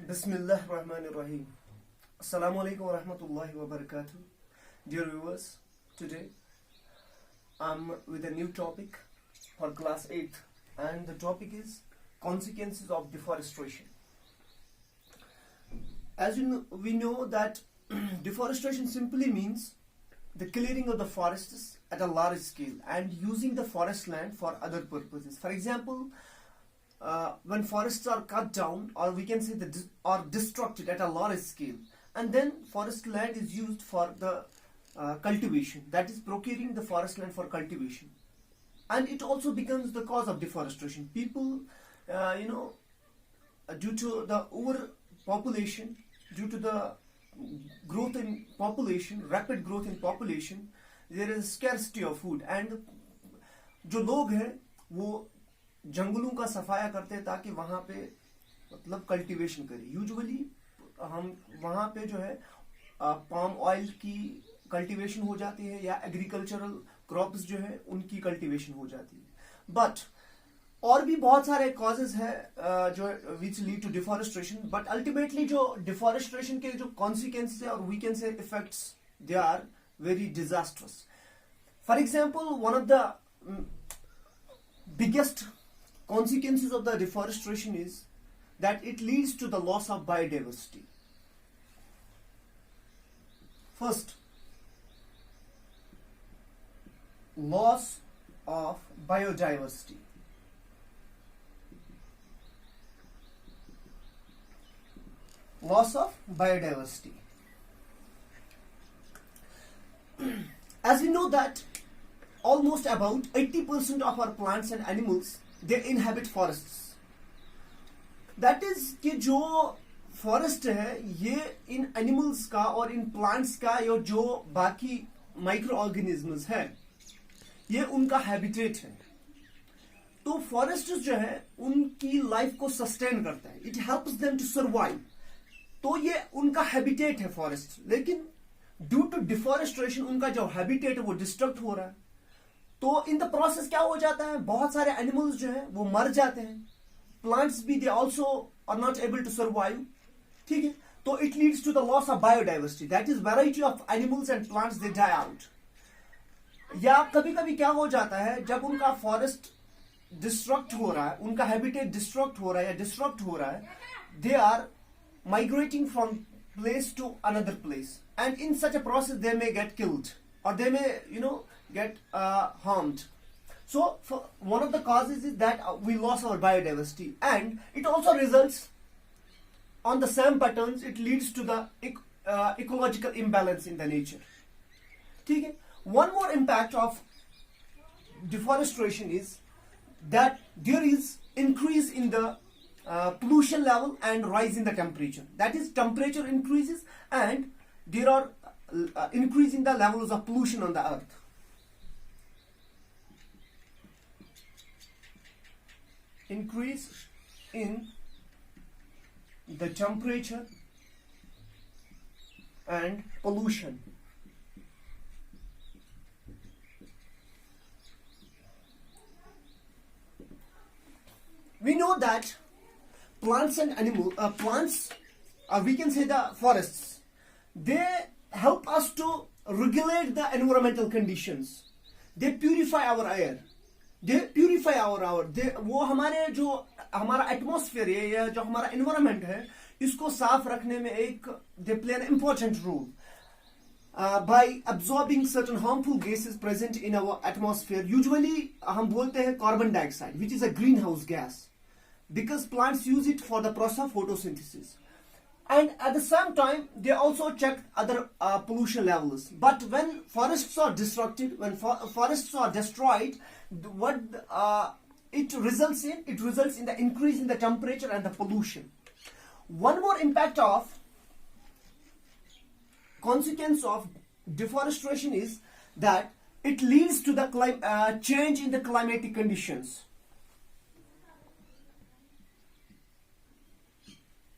Bismillah Rahman Rahim. Assalamu alaikum wa rahmatullahi wa barakatuh. Dear viewers, today I'm with a new topic for class 8th, and the topic is consequences of deforestation. As you know, we know that deforestation simply means the clearing of the forests at a large scale and using the forest land for other purposes. For example, when forests are cut down, or we can say are destructed at a large scale, and then forest land is used for the cultivation, that is procuring the forest land for cultivation, and it also becomes the cause of deforestation. People, due to the overpopulation, due to the growth in population, rapid growth in population, there is scarcity of food, and जो लोग हैं वो जंगलों का सफाया करते हैं ताकि वहाँ पे मतलब कल्टीवेशन करें. यूजुअली हम वहाँ पे जो है पाम ऑयल की कल्टीवेशन हो जाती है या एग्रीकल्चरल क्रॉप्स जो है उनकी कल्टीवेशन हो जाती है. बट और भी बहुत सारे कॉजेज है जो which lead to deforestation, but ultimately जो डिफॉरेस्ट्रेशन के जो कॉन्सिक्वेंसेस है और we can say effects, they are very disastrous. For example, one of the biggest consequences of the deforestation is that it leads to the loss of biodiversity. First, loss of biodiversity. Loss of biodiversity. As we know that almost about 80% of our plants and animals, they inhabit forests. That is कि जो forest है ये इन animals का और in plants का या जो बाकी माइक्रो ऑर्गेनिजम्स है ये उनका हैबिटेट है. तो फॉरेस्ट जो है उनकी लाइफ को सस्टेन करता है. It helps them to survive. तो ये उनका हैबिटेट है फॉरेस्ट. लेकिन ड्यू टू डिफॉरेस्ट्रेशन उनका जो हैबिटेट है वो डिस्ट्रक्ट हो रहा है. तो इन द प्रोसेस क्या हो जाता है, बहुत सारे एनिमल्स जो है वो मर जाते हैं. प्लांट्स भी they also are not able to survive. ठीक है, तो it leads to the loss of biodiversity. That is variety of animals and plants they die out. या कभी कभी क्या हो जाता है, जब उनका फॉरेस्ट डिस्ट्रक्ट हो रहा है, उनका हैबिटेट डिस्ट्रक्ट हो रहा है या डिस्ट्रक्ट हो रहा है, they are migrating from place to another place, and in such a process they may get killed or they may get harmed. So one of the causes is that we lost our biodiversity, and it also results on the same patterns. It leads to the ecological imbalance in the nature. ठीक है. One more impact of deforestation is that there is increase in the pollution level and rise in the temperature. That is, temperature increases and there are increase in the levels of pollution on the earth. Increase in the temperature and pollution. We know that plants and plants, we can say the forests, they help us to regulate the environmental conditions. They purify our air. They purify our वो हमारे जो हमारा atmosphere है या जो हमारा environment है इसको साफ रखने में एक they play an important role by absorbing certain harmful gases present in our atmosphere. Usually हम बोलते हैं carbon dioxide, which is a greenhouse gas, because plants use it for the process of photosynthesis. And at the same time they also check other pollution levels. But when forests are disrupted, when forests are destroyed, what it results in the increase in the temperature and the pollution. One more impact of consequence of deforestation is that it leads to the change in the climatic conditions.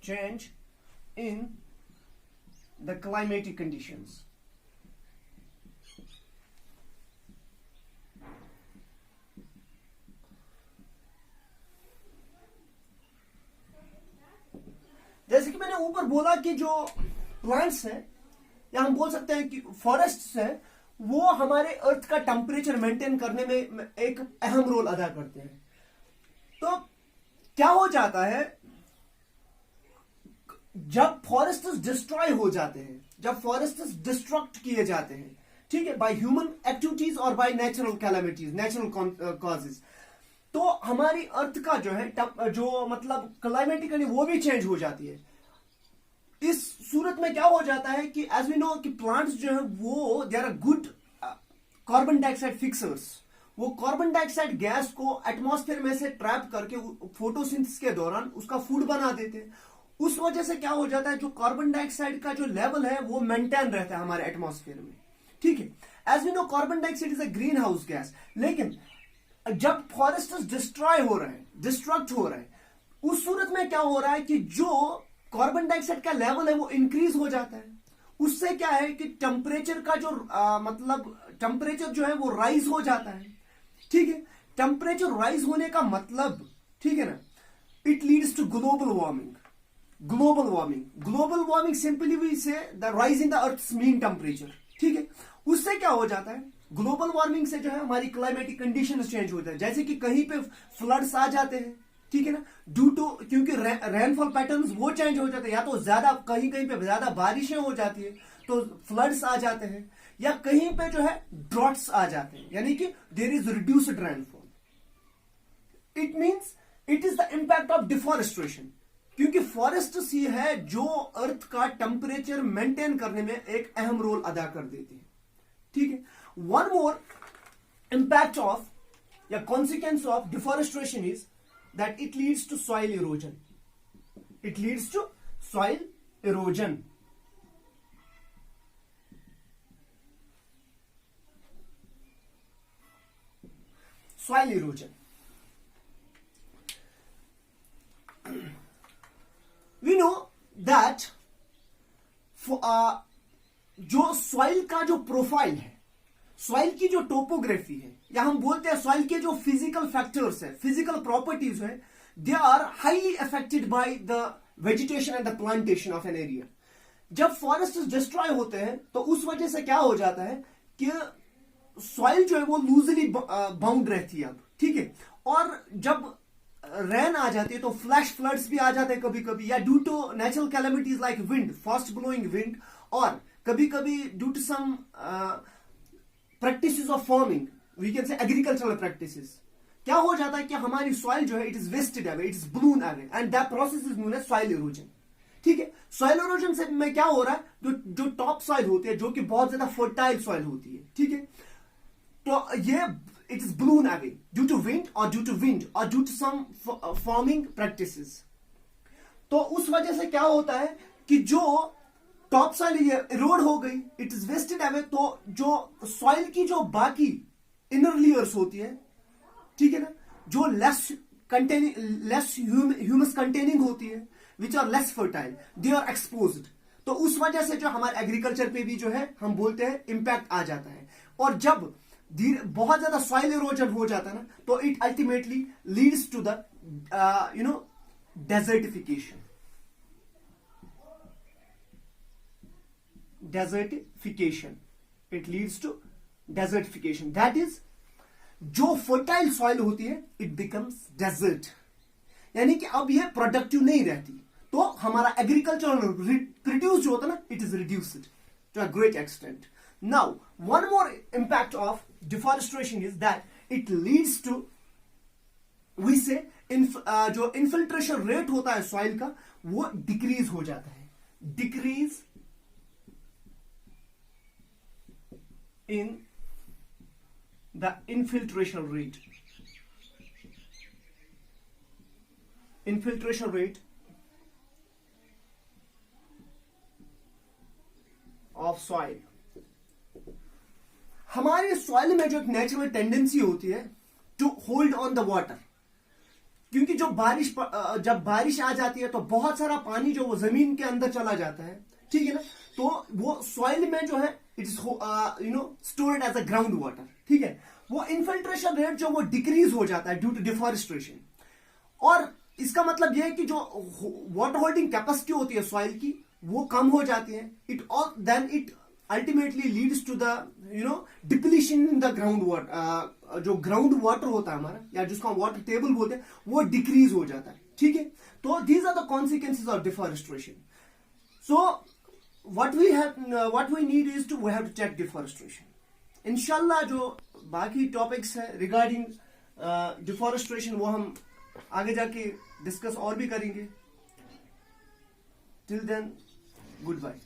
Change in the climatic conditions. जैसे कि ऊपर बोला कि जो plants है या हम बोल सकते हैं कि फॉरेस्ट्स है वो हमारे अर्थ का टेम्परेचर मेंटेन करने में एक अहम रोल अदा करते हैं। तो क्या हो जाता है जब फॉरेस्ट्स डिस्ट्रॉय हो जाते हैं, जब फॉरेस्ट्स डिस्ट्रक्ट किए जाते हैं, ठीक है, बाय ह्यूमन एक्टिविटीज और by natural calamities, natural causes, तो हमारी अर्थ का जो है जो मतलब क्लाइमेटिकली वो भी चेंज हो जाती है। इस सूरत में क्या हो जाता है कि एज वी नो कि प्लांट्स जो है वो they are good carbon dioxide fixers. वो कार्बन डाइऑक्साइड गैस को एटमॉस्फेयर में से ट्रैप करके फोटोसिंथेसिस के दौरान उसका फूड बना देते हैं। उस वजह से क्या हो जाता है, जो कार्बन डाइऑक्साइड का जो लेवल है वो मेंटेन रहता है हमारे एटमॉस्फेयर में, ठीक है। As we know carbon dioxide is a greenhouse gas, लेकिन जब फॉरेस्ट डिस्ट्रॉय हो रहे हैं, डिस्ट्रक्ट हो रहे हैं, उस सूरत में क्या हो रहा है कि जो कार्बन डाइऑक्साइड का लेवल है वो इंक्रीज हो जाता है। उससे क्या है कि टेम्परेचर का जो मतलब टेम्परेचर जो है वो राइज हो जाता है, ठीक है। टेम्परेचर राइज होने का मतलब, ठीक है ना, it leads to global warming. Global warming, global warming simply we say the rise in the earth's mean temperature, ठीक है। उससे क्या हो जाता है, ग्लोबल वार्मिंग से जो है हमारी क्लाइमेटिक कंडीशन चेंज होता है। जैसे कि कहीं पे फ्लड्स आ जाते हैं, ठीक है ना, ड्यू टू क्योंकि रेनफॉल पैटर्न्स वो चेंज हो जाते हैं, या तो ज्यादा कहीं कहीं पे ज्यादा बारिशें हो जाती है तो फ्लड्स आ जाते हैं, या कहीं पे जो है ड्रॉट्स आ जाते हैं, यानी कि there is reduced rainfall. It means it is the impact of deforestation, क्योंकि फॉरेस्ट ही है जो अर्थ का टेम्परेचर मेंटेन करने में एक अहम रोल अदा कर देती है, ठीक है। वन मोर इंपैक्ट ऑफ या consequence of deforestation is that it leads to soil erosion. It leads to soil erosion. Soil erosion. We know that जो सॉइल का जो प्रोफाइल है, सॉइल की जो टोपोग्राफी है, या हम बोलते हैं सॉइल के जो फिजिकल फैक्टर्स है, फिजिकल प्रॉपर्टीज है, they are highly affected by the vegetation and the plantation of an area. जब फॉरेस्ट डिस्ट्रॉय होते हैं तो उस वजह से क्या हो जाता है कि सॉइल जो है वो लूजली बाउंड रहती है अब, ठीक है। और जब रेन आ जाती है तो फ्लैश फ्लड्स भी आ जाते हैं कभी कभी, या due to natural calamities like wind, fast blowing wind, और कभी कभी due to some practices of farming, we can say agricultural practices, क्या हो जाता है कि हमारी सॉइल जो है it is wasted away, it is blown away, and that process is known as soil erosion, ठीक है। सॉइल इरोजन से में क्या हो रहा है, जो टॉप सॉइल होती है, जो कि बहुत ज्यादा फर्टाइल सॉइल होती है, ठीक है, तो ये it is blown away due to wind और due to some farming practices. तो उस वजह से क्या होता है कि जो टॉप सॉइल ये इरोड हो गई, इट इज वेस्टेड अवे, तो जो सॉइल की जो बाकी इनर लेयर्स होती है, ठीक है ना, जो लेस ह्यूमस कंटेनिंग होती है, which are less fertile, they are exposed. तो उस वजह से जो हमारे एग्रीकल्चर पे भी जो है हम बोलते हैं इंपैक्ट आ जाता है। और जब बहुत ज्यादा सॉइल इरोजन हो जाता है ना, तो it ultimately leads to the desertification. Desertification. It leads to desertification. That is, जो फर्टाइल सॉइल होती है इट बिकम्स डेजर्ट, यानी कि अब ये प्रोडक्टिव नहीं रहती, तो हमारा एग्रीकल्चरल प्रोड्यूस जो होता है ना, it is reduced to a great extent. Now one more impact of deforestation is that it leads to, we say जो इन्फिल्ट्रेशन रेट होता है सॉइल का वो डिक्रीज हो जाता है, decrease in the infiltration rate of soil। हमारे soil में जो एक नेचुरल टेंडेंसी होती है to hold on the water, क्योंकि जब बारिश आ जाती है तो बहुत सारा पानी जो वो जमीन के अंदर चला जाता है, ठीक है ना, तो वो सॉइल में जो है it is stored as a ground water, ठीक है। वो इन्फिल्ट्रेशन रेट जो वो डिक्रीज हो जाता है ड्यू टू डिफॉरेस्ट्रेशन, और इसका मतलब यह है कि जो वाटर होल्डिंग कैपेसिटी होती है सॉइल की वो कम हो जाती है. Then it ultimately leads to the depletion in the ground water. जो ग्राउंड वाटर होता है हमारा या जिसको हम वाटर टेबल बोलते हैं वो डिक्रीज हो जाता है. ठीक है, तो these are the consequences of deforestation. So what we need is to we have to check deforestation. इंशाल्लाह जो बाकी टॉपिक्स है रिगार्डिंग डिफॉरेस्टेशन वो हम आगे जाके डिस्कस और भी करेंगे. Till then, good bye.